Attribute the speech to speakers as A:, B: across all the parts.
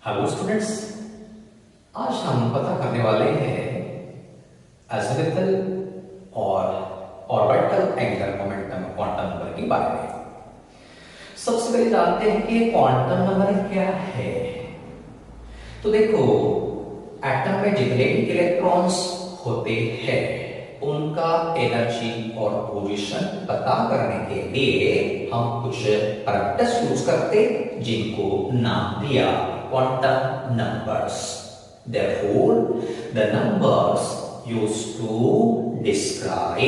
A: Hello students, आज हम पता करने वाले हैं एजिमुथल और orbital angular momentum quantum number के बारे में। सबसे पहले जानते हैं कि क्वांटम नंबर क्या है। तो देखो, एटम में जितने भी इलेक्ट्रॉन्स होते हैं उनका एनर्जी और पोजीशन पता करने के लिए हम कुछ पैरामीटर्स यूज करते जिनको नाम दिया quantum numbers. Therefore, the numbers used to describe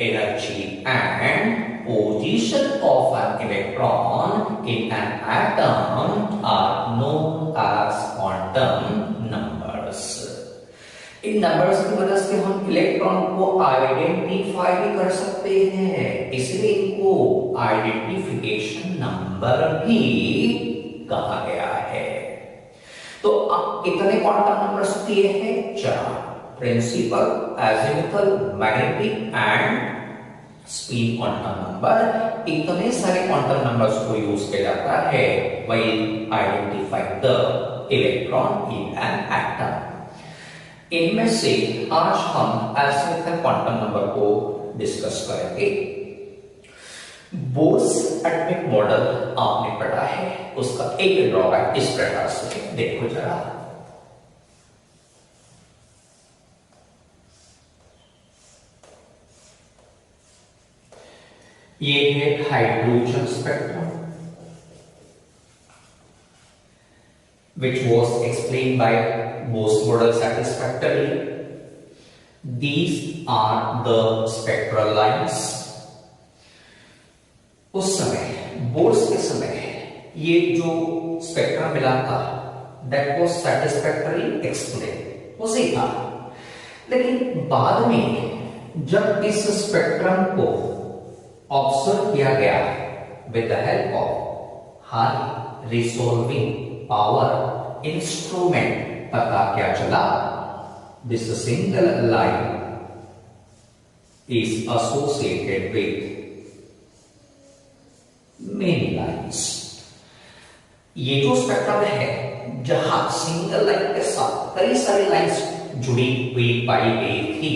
A: energy and position of an electron in an atom are known as quantum numbers. In numbers की मदद से हम इलेक्ट्रॉन को आइडेंटिफाई भी कर सकते हैं, इसलिए इनको आइडेंटिफिकेशन नंबर भी कहा गया है। तो अब कितने क्वांटम नंबर्स दिए हैं? 4। Principal, azimuthal, magnetic and spin quantum number. इतने सारे क्वांटम नंबर्स को यूज किया जाता है while identifying the electron in an atom. इनमें से आज हम एजिमुथल क्वांटम नंबर को डिस्कस करेंगे। बोर्स एटॉमिक मॉडल आपने पढ़ा है, उसका एक ड्रॉबैक इस प्रकार से देखो जरा। ये है hydrogen spectrum which was explained by Bose model satisfactorily. These are the spectral lines. उस समय बोर्स के समय ये जो स्पेक्ट्रम मिला था that was satisfactorily explained, वो सही था। लेकिन बाद में जब इस स्पेक्ट्रम को ऑब्जर्व किया गया with the help of high resolving power instrument, पता क्या चला? This single line is associated with many lines. ये जो स्पेक्ट्रम है जहां सिंगल लाइन के साथ कई सारी लाइन्स जुड़ी हुई पाई गई थी,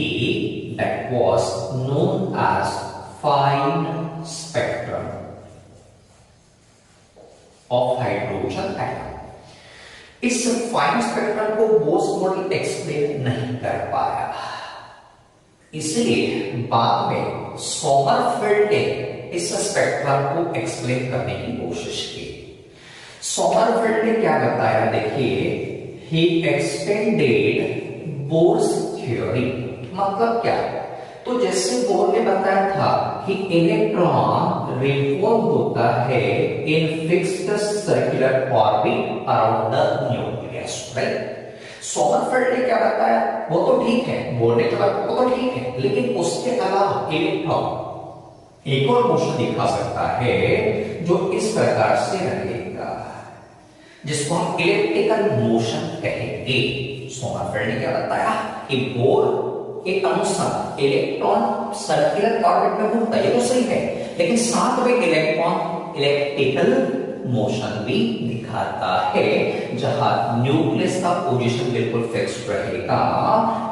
A: that was known as fine spectrum of hydrogen atom. इस फाइन स्पेक्ट्रम को बोस मॉडल एक्सप्लेन नहीं कर पाया, इसलिए बाद में सोमरफेल्ड ने इस स्पेक्ट्रम को एक्सप्लेन करने की कोशिश की। सोमरफेल्ड ने क्या बताया? देखिए, ही एक्सटेंडेड बोर्स थ्योरी। मतलब क्या? तो जैसे बोर ने बताया था कि इलेक्ट्रॉन रिवॉल्व होता है in fixed circular orbit around the nucleus, right? Sommerfeld ने क्या बताया? वो तो ठीक है, बोर ने कहा वो तो ठीक है, लेकिन उसके अलावा इलेक्ट्रॉन एक और मोशन दिखा सकता है जो इस प्रकार से रहेगा, जिसको हम इलेक्ट्रिकल मोशन कहेंगे। सोमरफेल्ड ने क्या बताया कि बोर के अनुसार इलेक्ट्रॉन सर्कुलर ऑर्बिट में घूमता है, ये तो सही है, लेकिन साथ में इलेक्ट्रॉन इलेक्ट्रिकल मोशन भी दिखाता है, जहां न्यूक्लियस का पोजीशन बिल्कुल फिक्स्ड रहेगा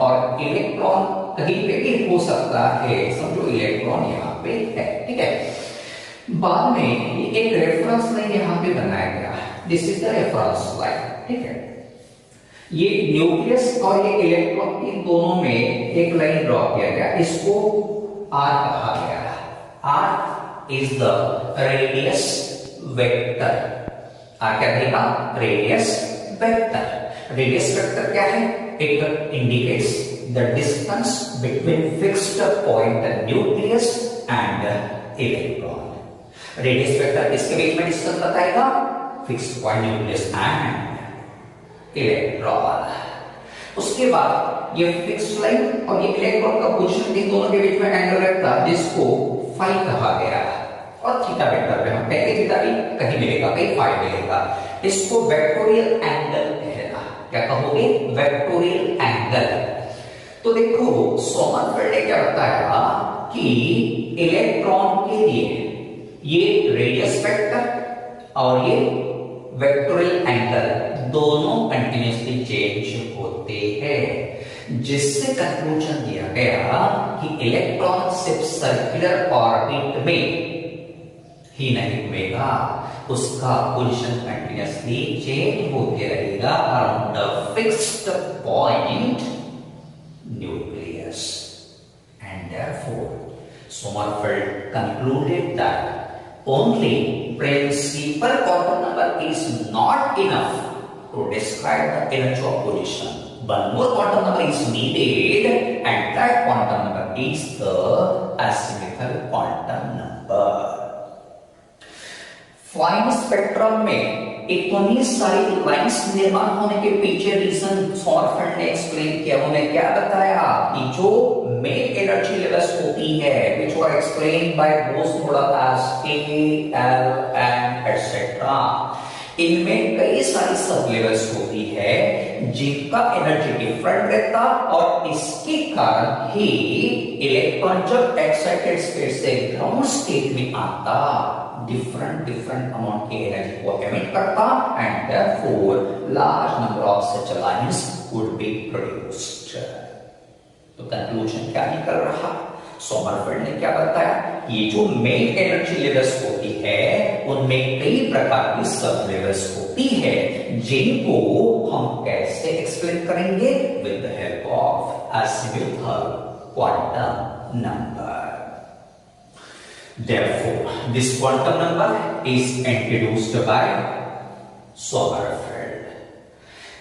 A: और इलेक्ट्रॉन कहीं पे भी हो सकता है। समझो इलेक्ट्रॉन यहाँ पे है, ठीक है। बाद में एक रेफरेंस लाइन यहाँ पे बनाया गया, this is the reference line, ठीक है। ये न्यूक्लियस और ये इलेक्ट्रॉन इन दोनों में एक लाइन ड्रॉ किया गया, इसको आर कहा गया। R is the radius vector. R क्या रहेगा? Radius vector. रेडियस वेक्टर क्या है? It indicates the distance between fixed point nucleus and electron. Radius vector किसके बीच में डिस्टेंस बताएगा? Fixed point nucleus and electron. उसके बाद ये फिक्स्ड लाइन और ये इलेक्ट्रॉन का पोजीशन, इन दोनों के बीच में एंगल रहता है जिसको फाई कहा गया, और थीटा वेक्टर पे हम कहेंगे थीटा भी कहीं मिलेगा, कहीं फाई मिलेगा। इसको वेक्टोरियल एंगल कहना। क्या कहोगे? Vectorial angle. तो देखो, सोमरफेल्ड ने क्या बताया कि इलेक्ट्रॉन के लिए ये रेडियस वेक्टर और ये वेक्टोरियल एंगल दोनों कंटिन्यूसली चेंज होते हैं, जिससे कंक्लूजन दिया गया कि इलेक्ट्रॉन सिर्फ सर्कुलर ऑर्बिट में ही नहीं घूमेगा, उसका पोजीशन कंटिन्यूसली चेंज होते रहेगा around the fixed point nucleus, and therefore Sommerfeld concluded that only principal quantum number is not enough to describe the energy of position. One more quantum number is needed, and that quantum number is the asymmetrical quantum number. Fine spectrum में इतनी सारी lines निर्माण होने के पीछे reason Sommerfeld ने explain किया। उन्होंने क्या बताया कि जो मेन एनर्जी लेवल्स होती है which were explained by Bohr's model as K, L, M etcetera, इनमें कई सारी सब लेवल्स होती है जिनका एनर्जी डिफरेंट रहता, और इसके कारण ही इलेक्ट्रॉन जब एक्साइटेड स्टेट से ग्राउंड स्टेट में आता डिफरेंट अमाउंट की एनर्जी को एमिट करता, and therefore large number of such lines would be produced. तो कंक्लूजन क्या निकल रहा? सोमरफेल्ड ने क्या बताया? ये जो मेन एनर्जी लेवल्स होती है उनमें कई प्रकार की सब लेवल्स होती है, जिनको हम कैसे एक्सप्लेन करेंगे? With the help of asymptotic quantum number. Therefore, this quantum number is introduced by Sommerfeld.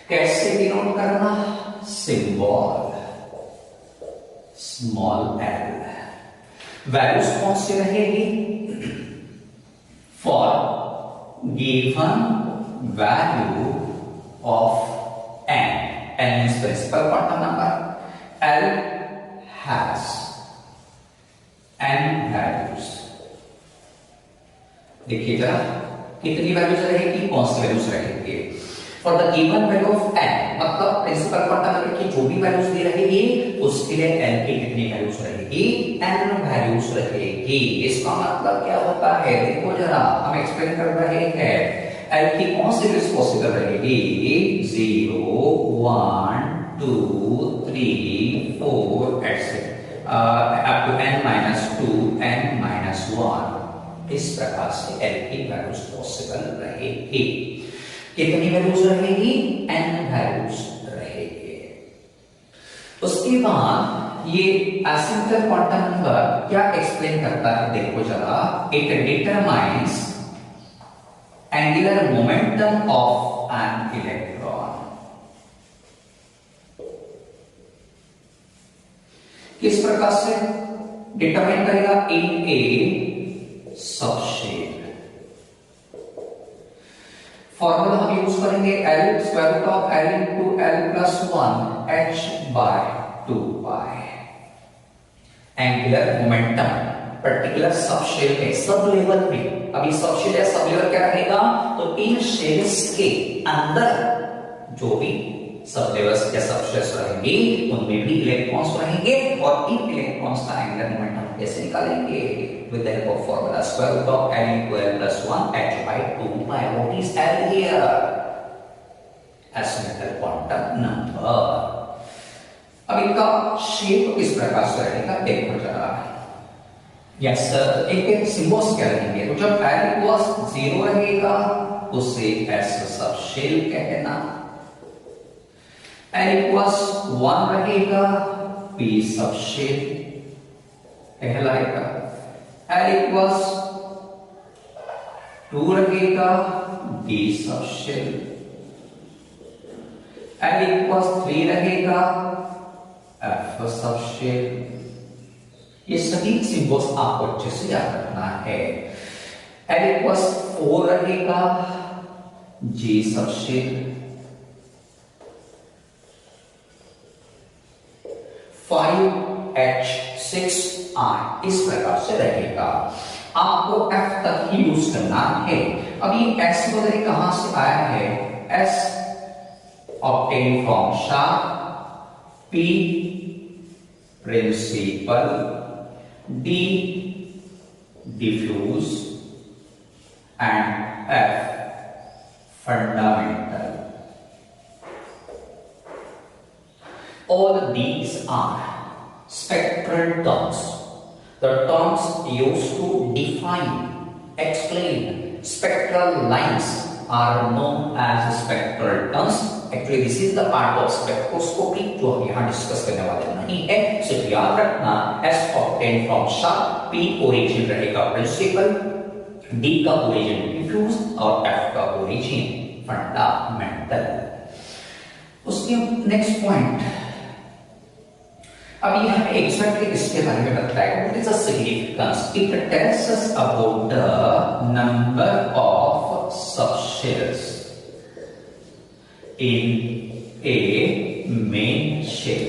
A: कैसे डिनोट करना? Symbol small l। वैल्यूज कौन सी रहेगी? For given value of n, n is principal quantum number, l has n values। देखिए जरा कितनी values रहेगी, कौन सी values रहेंगे? For the given value of n, मतलब प्रिंसिपल क्वांटम नंबर की जो भी वैल्यूज दी रहेगी उसके लिए n की कितनी वैल्यूज रहेगी? n वैल्यूज रहेगी। इसका मतलब क्या होता है? देखो जरा, हम एक्सप्लेन कर रहे हैं l की कौन सी वैल्यूज पॉसिबल रहेगी? 0, 1, 2, 3, 4 etcetera up to n-2, n-1। इस प्रकार से l की वैल्यूज पॉसिबल रहेगी। कितनी वैल्यूज रहेगी? n वैल्यूज रहेगी। उसके बाद ये एसिम्प्टोटिक क्वांटम नंबर क्या एक्सप्लेन करता है? देखो जरा, it determines angular momentum of an electron. किस प्रकार से डिटरमाइन करेगा? In a subshell. फॉर्मूला हम यूज करेंगे L square root of L into L plus 1 H by 2 pi. Angular momentum particular subshell में, सब लेवल में, अभी सबशेल या सब लेवल क्या रहेगा? तो इन शेल्स के अंदर जो भी सब लेवल्स या सबशेल्स रहेंगे उनमें भी इलेक्ट्रॉन्स रहेंगे, और इन इलेक्ट्रॉन्स का एंगुलर मोमेंटम कैसे निकालेंगे? with the help of formula square root of L into L plus 1 H by 2 pi. What is L here? Asymmetrical quantum number. अब इनका शेप किस प्रकार से रहेगा देखो जरा। यस सर, एक सिंबल्स क्या रहेंगे? तो जब L इक्वल्स 0 रहेगा उसे S सबशेल कहना, L इक्वल्स 1 रहेगा P सबशेल कहलाएगा, L इक्वल्स 2 रहेगा D सबशेल, L इक्वल्स 3 रहेगा F सबशेल। ये सभी सिंबल्स आपको अच्छे से याद रखना है। L इक्वल्स 4 रहेगा G सबशेल, 5H6I इस प्रकार से रहेगा। आपको F तक ही यूज करना है। अब ये S वगैरह कहां से आया है? S obtained from sharp, P principal, D diffuse and F fundamental। All these are spectral terms. The terms used to define, explain spectral lines are known as spectral terms. Actually, this is the part of spectroscopy जो हम यहाँ discuss करने वाले नहीं है. सिर्फ याद रखना S obtained from sharp, P origin रहेगा प्रिंसिपल, D का origin डिफ्यूज और F का origin फंडामेंटल. उसके नेक्स्ट पॉइंट, अब ये हमें एग्जैक्टली इसके बारे में बताएगा. What is the significance? It tells us about the number of subshells in a main shell.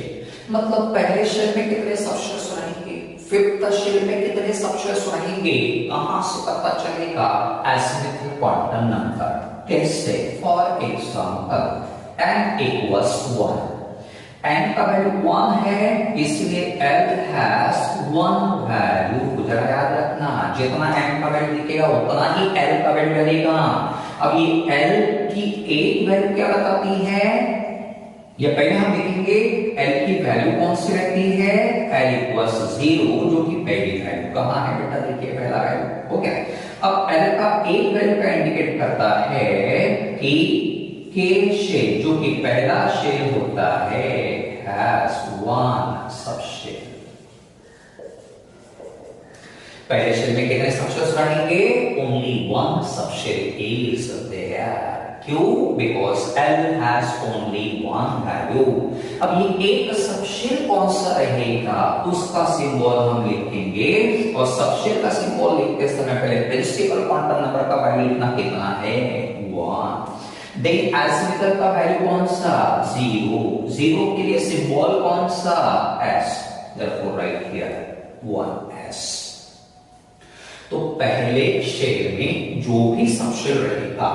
A: मतलब पहले शेल में कितने सबशेल्स रहेंगे, फिफ्थ शेल में कितने सबशेल्स रहेंगे, कहां से पता चलेगा? Asymmetric quantum number. कैसे? For example n equals 1. n का वैल्यू 1 है, इसलिए l has 1 वैल्यू. जरा याद रखना, जितना n का वैल्यू दिखेगा उतना ही l का वैल्यू रहेगा. अब ये l की एक वैल्यू क्या बताती है, ये पहले हम देखेंगे. l की वैल्यू कौन सी रहती है? l equals 0, जो कि पहली वैल्यू कहां है बेटा? देखिए पहला वैल्यू. ओके, अब l का एक वैल्यू का इंडिकेट करता है कि K शेल, जो कि पहला शेल होता है, has 1 सबशेल. पहले शेल में कितने सबशेल्स रहेंगे? Only 1 subshell is there. क्यों? Because L has only 1 value. अब ये एक सबशेल कौन सा रहेगा, उसका सिंबल हम लिखेंगे. और सबशेल का सिंबल लिखते समय पहले प्रिंसिपल क्वांटम नंबर का वैल्यू लिखना कितना है? 1. देन एसिमेट्रिक का वैल्यू कौन सा? 0. 0 के लिए सिंबल कौन सा? S. Therefore write here 1s. तो पहले शेल में जो भी सबशेल रहेगा,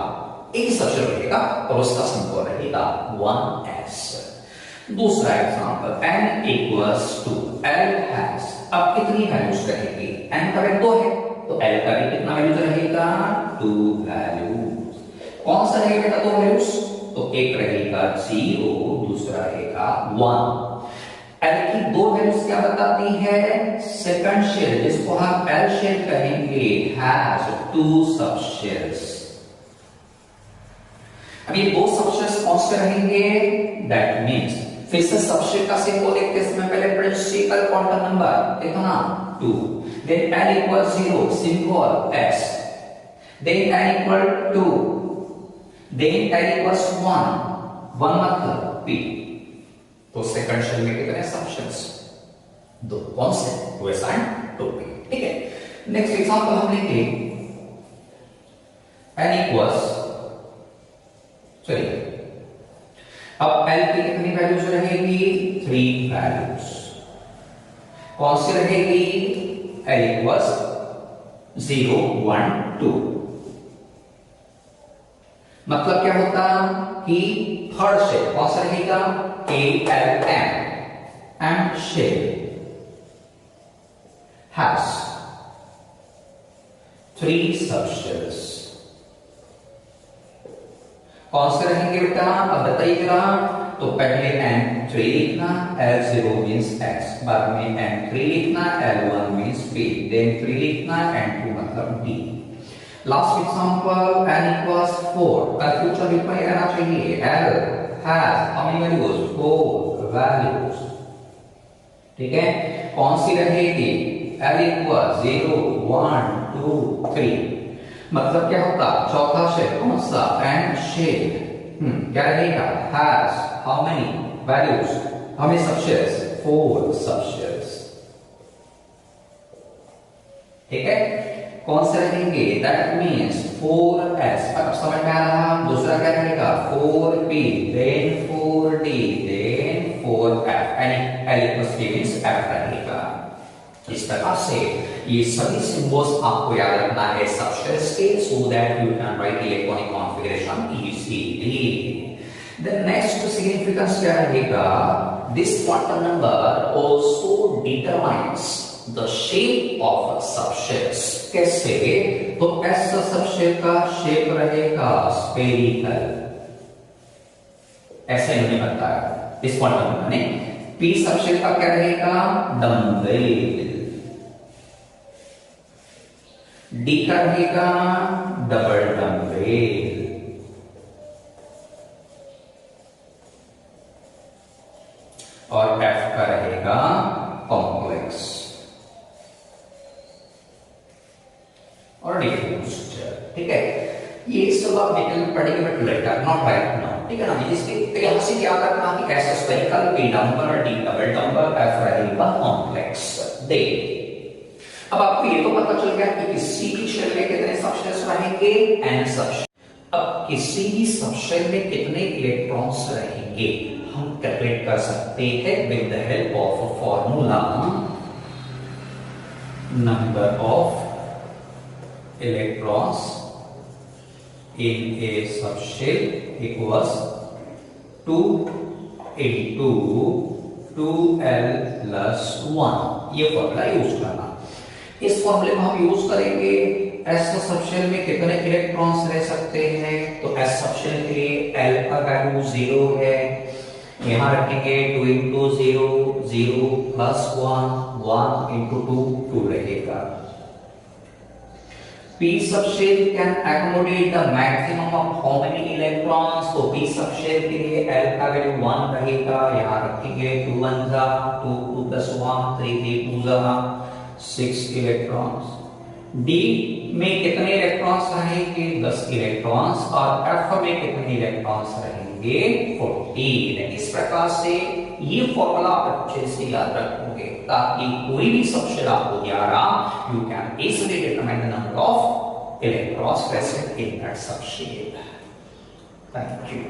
A: एक सबशेल रहेगा और उसका सिंबल रहेगा 1s. दूसरा example, n equals to l has. अब कितनी वैल्यूज रहेगी? n का वैल्यू 2 है, तो l का भी कितना वैल्यू रहेगा? 2 वैल्यू. कौन सा रहेगा बेटा 2 वैल्यूज? तो एक रहेगा 0, दूसरा रहेगा 1. L की 2 वैल्यूज क्या बताती है? सेकंड शेल, जिसको हम L शेल कहेंगे, has 2 सबशेल्स. अब ये 2 सबशेल्स कौन से रहेंगे? दैट मींस फिर से सबशेल का सिंबल लिखते समय पहले प्रिंसिपल क्वांटम नंबर कितना? 2. Then L equals 0, symbol S. Then N equal 2. Then L equals 1. 1 मतलब P. तो सेकंड शेल में कितने सबशेल्स? 2. कौन से? 2s and 2p. ठीक है. नेक्स्ट एग्जांपल हम लेंगे. N equals, चलिए, अब L की कितनी वैल्यूज रहेगी? 3 वैल्यूज. कौन सी रहेगी? L equals 0, 1, 2. मतलब क्या होता कि थर्ड शेल कौन सा रहेगा? KLM. M shell has 3 subshells. कौन से रहेंगे बेटा? अब बताइएगा. तो पहले N3 लिखना, L0 मींस X, बाद में N3 लिखना, L1 मींस P, देन 3 लिखना, N2 मतलब D. Last example, n equals 4. Confusion बिल्कुल नहीं रहना चाहिए. L has how many values? 4 values. ठीक है. कौन सी रहेगी? L equals 0, 1, 2, 3. मतलब क्या होगा? चौथा शेल कौन सा? N shell. क्या रहेगा? Has how many values? How many subshels? 4 subshels. ठीक है. कौन से रहेंगे? That means 4s. अब समझ में आ रहा? दूसरा क्या रहेगा? 4p, then 4d, then 4f. L equals P means f रहेगा. इस प्रकार से ये सभी सिंबल्स आपको याद रखना है सबशेल्स के, so that you can write electronic configuration easily. The next significance क्या रहेगा? This quantum number also determines the shape of subshels. कैसे? तो S सबशेल का शेप रहेगा स्फेरिकल. ऐसा इन्होंने बताया इस क्वांटम नंबर ने. पी सबशेल का क्या रहेगा, डम्बेल। डी का रहेगा डबल डम्बेल। और एफ का रहेगा कॉम्प्लेक्स और डिफ्यूज्ड। ठीक है, ये सब आप डिटेल में पढ़ेंगे but later, not right now. ठीक है ना, इसके तो यहां से क्या करना कि S spherical, P dumbbell, D double dumbbell, F रहेगा कॉम्प्लेक्स। दे अब आपको ये तो पता चल गया कि किसी भी शेल में कितने सबशेल्स रहेंगे, n सबशेल। अब किसी भी सबशेल में कितने इलेक्ट्रॉन्स रहेंगे हम कैलकुलेट कर सकते हैं with the help of a formula, number of electrons in a subshell equals 2 into 2l plus 1। ये फॉर्मूला यूज करना। इस फॉर्मूले को हम यूज करेंगे एस सबशेल में कितने इलेक्ट्रॉन्स रह सकते हैं, तो एस सबशेल के लिए एल का वैल्यू 0 है, यहां रखेंगे 2 into 0 0 plus 1 1 into 2 2 रहेगा। P subshell can accommodate the maximum of how many electrons, तो P subshell के लिए L का वैल्यू 1 रहेगा, यहाँ रखेंगे 2 1 जा 2 2 plus 1 3 3 2 जा 6 इलेक्ट्रॉन्स। D में कितने इलेक्ट्रॉन्स रहेंगे, 10 इलेक्ट्रॉन्स। और F में कितने इलेक्ट्रॉन्स रहेंगे, 14। इस प्रकार से ये फॉर्मूला आप अच्छे से याद रखोगे ताकि कोई भी सबशेल आपको दिया रहा, you can easily determine the number of electrons present in that subshell. Thank you.